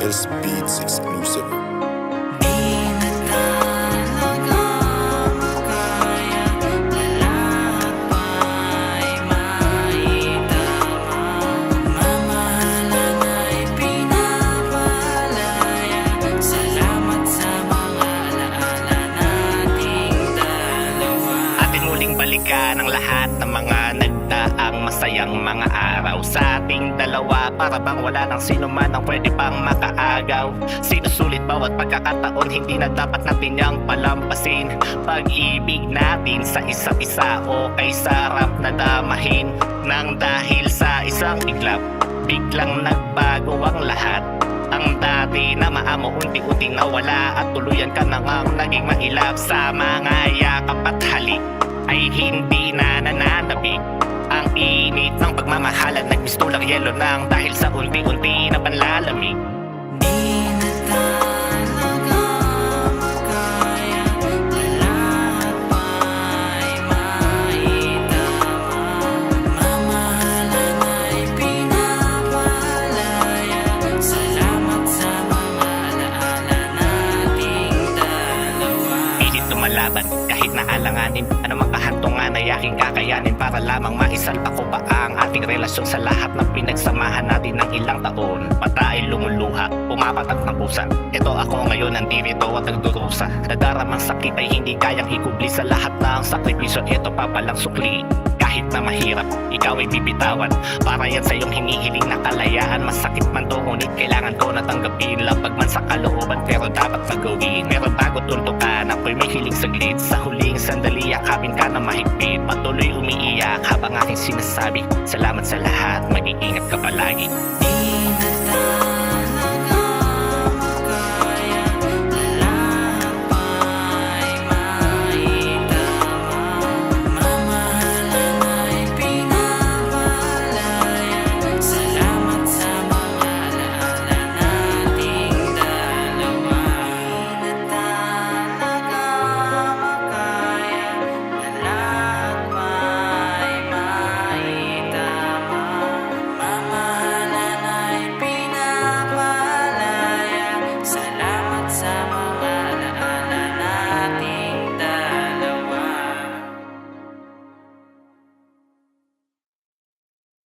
S Beats exclusive. Balikan ang lahat ng mga nagdaang masayang mga araw sa ating dalawa. Para bang wala nang sino man ang pwede pang makaagaw. Sinusulit bawat pagkakataon, hindi na dapat natin yang palampasin. Pag-ibig natin sa isa't isa o kay sarap na damahin. Nang dahil sa isang iglap, biglang nagbago ang lahat. Ang dati na maamo unti-unting nawala at tuluyan ka na ngang naging mailap. Sa mga yakap at halik ay hindi na nananabik. Ang init ng pagmamahalan nagmistulang yelo nang dahil sa unti-unti na panlalamig. Malaban kahit na alanganin, anumang kahantungan ay aking kakayanin para lamang maisalba ko pa ang ating relasyon sa lahat ng pinagsamahan natin ng ilang taon. Mata ay lumuluha, pumapatak ng pusa. Ito ako ngayon nandito at nagdurusa. Nadaramang sakit ay hindi kayang ikubli sa lahat ng sakripisyo. Ito pa palang sukli. Kahit na mahirap, ikaw ay bibitawan. Para yan sa iyong hinihiling na kalayaan. Masakit man to, ngunit kailangan ko natanggapin. Lapag man sa kalooban, pero dapat magawin. Pero bago tuntukan, ako'y may hiling saglit. Sa huling sandali, yakapin ka na mahigpit. Patuloy umiiyak habang aking sinasabi, salamat sa lahat, mag-iingat